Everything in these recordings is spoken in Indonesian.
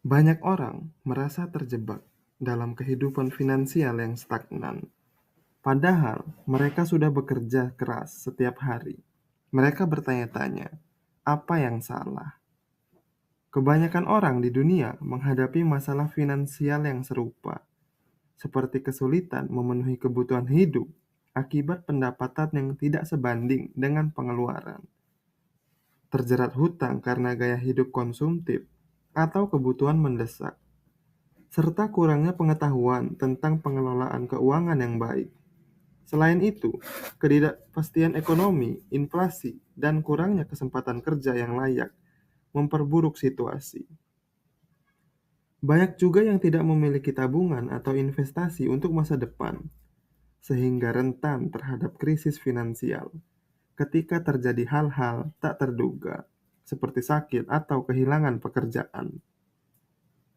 Banyak orang merasa terjebak dalam kehidupan finansial yang stagnan, padahal mereka sudah bekerja keras setiap hari. Mereka bertanya-tanya, apa yang salah? Kebanyakan orang di dunia menghadapi masalah finansial yang serupa, seperti kesulitan memenuhi kebutuhan hidup akibat pendapatan yang tidak sebanding dengan pengeluaran, terjerat hutang karena gaya hidup konsumtif, atau kebutuhan mendesak, serta kurangnya pengetahuan tentang pengelolaan keuangan yang baik. Selain itu, ketidakpastian ekonomi, inflasi, dan kurangnya kesempatan kerja yang layak memperburuk situasi. Banyak juga yang tidak memiliki tabungan atau investasi untuk masa depan, sehingga rentan terhadap krisis finansial ketika terjadi hal-hal tak terduga, seperti sakit atau kehilangan pekerjaan.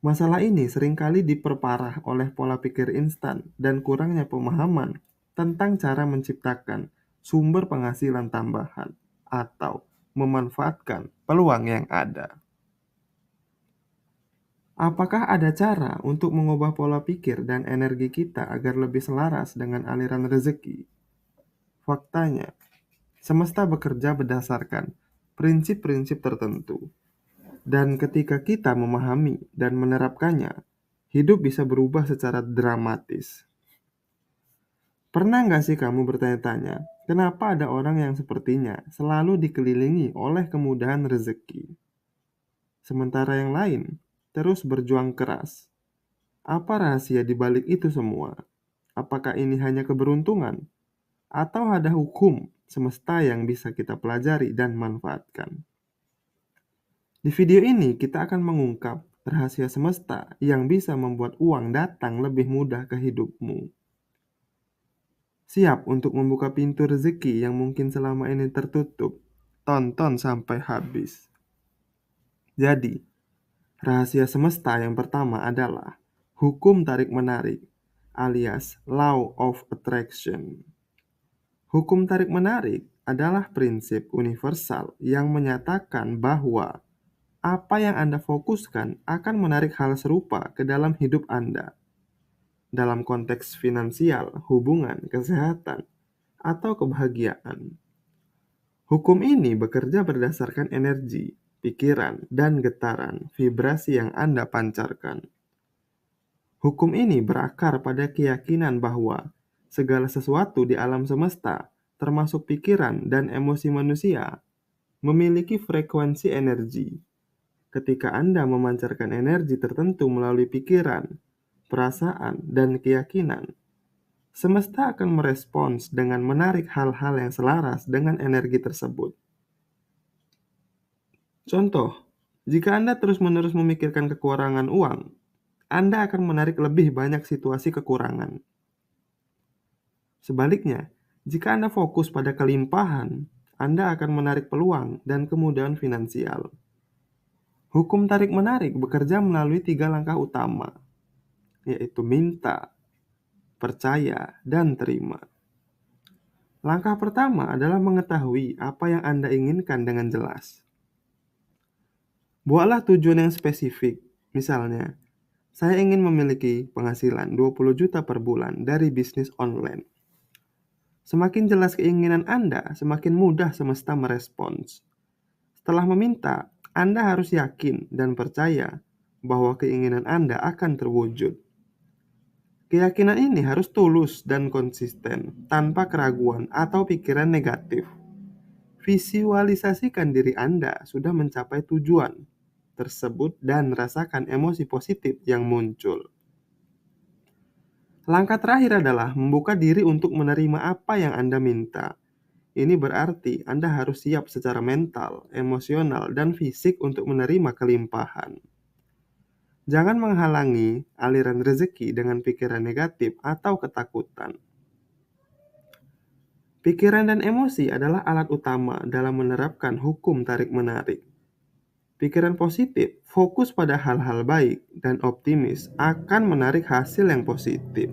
Masalah ini seringkali diperparah oleh pola pikir instan dan kurangnya pemahaman tentang cara menciptakan sumber penghasilan tambahan atau memanfaatkan peluang yang ada. Apakah ada cara untuk mengubah pola pikir dan energi kita agar lebih selaras dengan aliran rezeki? Faktanya, semesta bekerja berdasarkan prinsip-prinsip tertentu, dan ketika kita memahami dan menerapkannya, hidup bisa berubah secara dramatis. Pernah nggak sih kamu bertanya-tanya, kenapa ada orang yang sepertinya selalu dikelilingi oleh kemudahan rezeki, sementara yang lain terus berjuang keras? Apa rahasia di balik itu semua? Apakah ini hanya keberuntungan, atau ada hukum semesta yang bisa kita pelajari dan manfaatkan? Di video ini kita akan mengungkap rahasia semesta yang bisa membuat uang datang lebih mudah ke hidupmu. Siap untuk membuka pintu rezeki yang mungkin selama ini tertutup? Tonton sampai habis. Jadi, rahasia semesta yang pertama adalah hukum tarik-menarik alias Law of Attraction. Hukum tarik-menarik adalah prinsip universal yang menyatakan bahwa apa yang Anda fokuskan akan menarik hal serupa ke dalam hidup Anda. Dalam konteks finansial, hubungan, kesehatan, atau kebahagiaan. Hukum ini bekerja berdasarkan energi, pikiran, dan getaran vibrasi yang Anda pancarkan. Hukum ini berakar pada keyakinan bahwa segala sesuatu di alam semesta, termasuk pikiran dan emosi manusia, memiliki frekuensi energi. Ketika Anda memancarkan energi tertentu melalui pikiran, perasaan, dan keyakinan, semesta akan merespons dengan menarik hal-hal yang selaras dengan energi tersebut. Contoh, jika Anda terus-menerus memikirkan kekurangan uang, Anda akan menarik lebih banyak situasi kekurangan. Sebaliknya, jika Anda fokus pada kelimpahan, Anda akan menarik peluang dan kemudahan finansial. Hukum tarik-menarik bekerja melalui 3 langkah utama, yaitu minta, percaya, dan terima. Langkah pertama adalah mengetahui apa yang Anda inginkan dengan jelas. Buatlah tujuan yang spesifik. Misalnya, saya ingin memiliki penghasilan 20 juta per bulan dari bisnis online. Semakin jelas keinginan Anda, semakin mudah semesta merespons. Setelah meminta, Anda harus yakin dan percaya bahwa keinginan Anda akan terwujud. Keyakinan ini harus tulus dan konsisten, tanpa keraguan atau pikiran negatif. Visualisasikan diri Anda sudah mencapai tujuan tersebut dan rasakan emosi positif yang muncul. Langkah terakhir adalah membuka diri untuk menerima apa yang Anda minta. Ini berarti Anda harus siap secara mental, emosional, dan fisik untuk menerima kelimpahan. Jangan menghalangi aliran rezeki dengan pikiran negatif atau ketakutan. Pikiran dan emosi adalah alat utama dalam menerapkan hukum tarik-menarik. Pikiran positif, fokus pada hal-hal baik, dan optimis akan menarik hasil yang positif.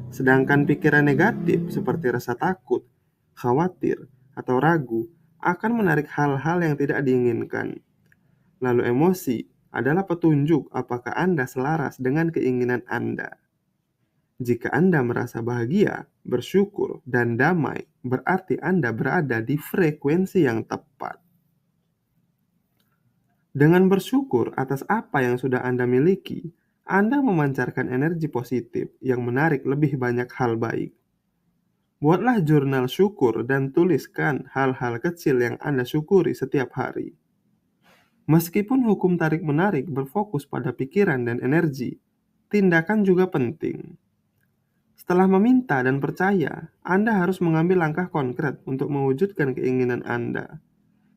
Sedangkan pikiran negatif seperti rasa takut, khawatir, atau ragu akan menarik hal-hal yang tidak diinginkan. Lalu emosi adalah petunjuk apakah Anda selaras dengan keinginan Anda. Jika Anda merasa bahagia, bersyukur, dan damai, berarti Anda berada di frekuensi yang tepat. Dengan bersyukur atas apa yang sudah Anda miliki, Anda memancarkan energi positif yang menarik lebih banyak hal baik. Buatlah jurnal syukur dan tuliskan hal-hal kecil yang Anda syukuri setiap hari. Meskipun hukum tarik-menarik berfokus pada pikiran dan energi, tindakan juga penting. Setelah meminta dan percaya, Anda harus mengambil langkah konkret untuk mewujudkan keinginan Anda.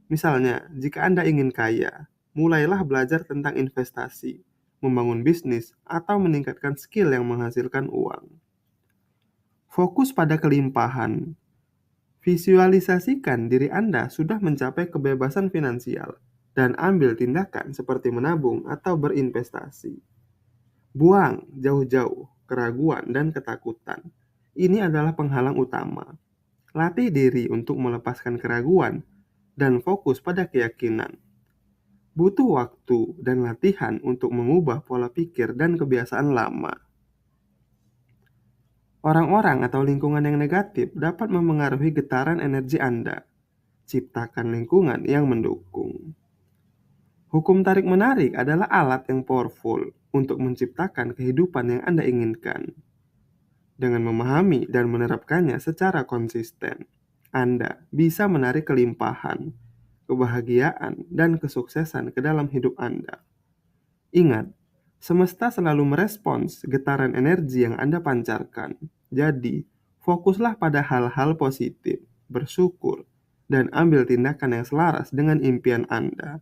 Misalnya, jika Anda ingin kaya, mulailah belajar tentang investasi, membangun bisnis, atau meningkatkan skill yang menghasilkan uang. Fokus pada kelimpahan. Visualisasikan diri Anda sudah mencapai kebebasan finansial dan ambil tindakan seperti menabung atau berinvestasi. Buang jauh-jauh keraguan dan ketakutan. Ini adalah penghalang utama. Latih diri untuk melepaskan keraguan dan fokus pada keyakinan. Butuh waktu dan latihan untuk mengubah pola pikir dan kebiasaan lama. Orang-orang atau lingkungan yang negatif dapat memengaruhi getaran energi Anda. Ciptakan lingkungan yang mendukung. Hukum tarik-menarik adalah alat yang powerful untuk menciptakan kehidupan yang Anda inginkan. Dengan memahami dan menerapkannya secara konsisten, Anda bisa menarik kelimpahan, kebahagiaan, dan kesuksesan ke dalam hidup Anda. Ingat, semesta selalu merespons getaran energi yang Anda pancarkan. Jadi, fokuslah pada hal-hal positif, bersyukur, dan ambil tindakan yang selaras dengan impian Anda.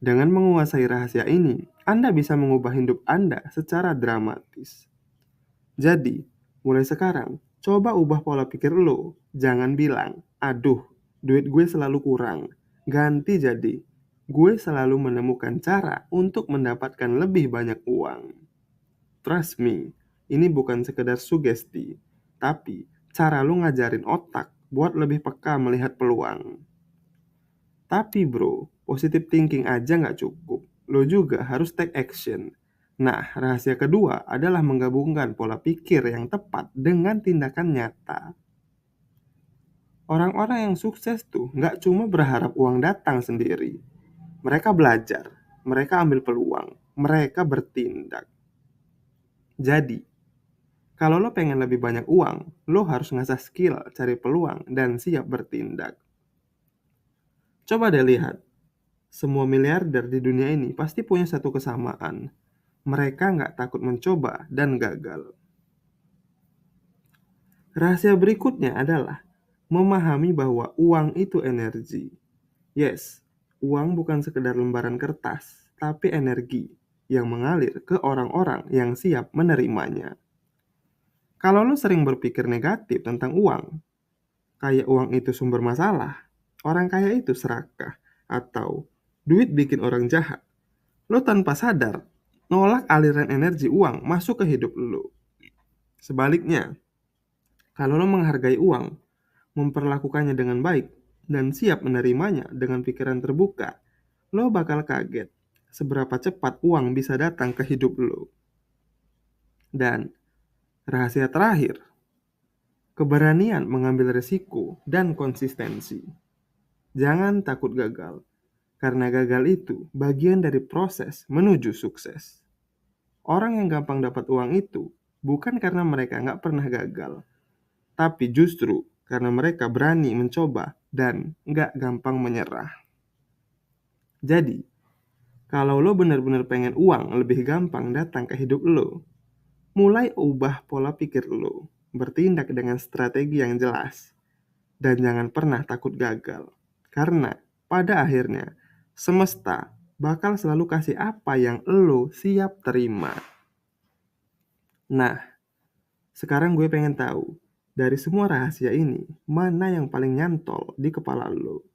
Dengan menguasai rahasia ini, Anda bisa mengubah hidup Anda secara dramatis. Jadi, mulai sekarang, coba ubah pola pikir lo. Jangan bilang, aduh, duit gue selalu kurang. Ganti jadi, gue selalu menemukan cara untuk mendapatkan lebih banyak uang. Trust me, ini bukan sekedar sugesti, tapi cara lo ngajarin otak buat lebih peka melihat peluang. Tapi bro, positive thinking aja nggak cukup. Lo juga harus take action. Nah, rahasia kedua adalah menggabungkan pola pikir yang tepat dengan tindakan nyata. Orang-orang yang sukses tuh nggak cuma berharap uang datang sendiri. Mereka belajar, mereka ambil peluang, mereka bertindak. Jadi, kalau lo pengen lebih banyak uang, lo harus ngasah skill, cari peluang, dan siap bertindak. Coba deh lihat, semua miliarder di dunia ini pasti punya satu kesamaan. Mereka nggak takut mencoba dan gagal. Rahasia berikutnya adalah memahami bahwa uang itu energi. Yes, uang bukan sekedar lembaran kertas, tapi energi yang mengalir ke orang-orang yang siap menerimanya. Kalau lo sering berpikir negatif tentang uang, kayak uang itu sumber masalah, orang kaya itu serakah, atau duit bikin orang jahat, lo tanpa sadar nolak aliran energi uang masuk ke hidup lo. Sebaliknya, kalau lo menghargai uang, memperlakukannya dengan baik, dan siap menerimanya dengan pikiran terbuka, lo bakal kaget seberapa cepat uang bisa datang ke hidup lo. Dan rahasia terakhir, keberanian mengambil risiko dan konsistensi. Jangan takut gagal, karena gagal itu bagian dari proses menuju sukses. Orang yang gampang dapat uang itu bukan karena mereka nggak pernah gagal, tapi justru karena mereka berani mencoba dan nggak gampang menyerah. Jadi, kalau lo benar-benar pengen uang lebih gampang datang ke hidup lo, mulai ubah pola pikir lo, bertindak dengan strategi yang jelas, dan jangan pernah takut gagal. Karena pada akhirnya, semesta bakal selalu kasih apa yang lo siap terima. Nah, sekarang gue pengen tahu, dari semua rahasia ini, mana yang paling nyantol di kepala lo?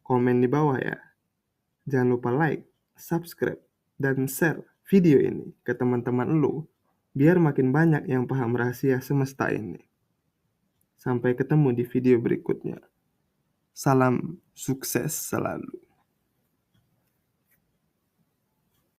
Komen di bawah ya. Jangan lupa like, subscribe, dan share video ini ke teman-teman lo, biar makin banyak yang paham rahasia semesta ini. Sampai ketemu di video berikutnya. Salam sukses selalu.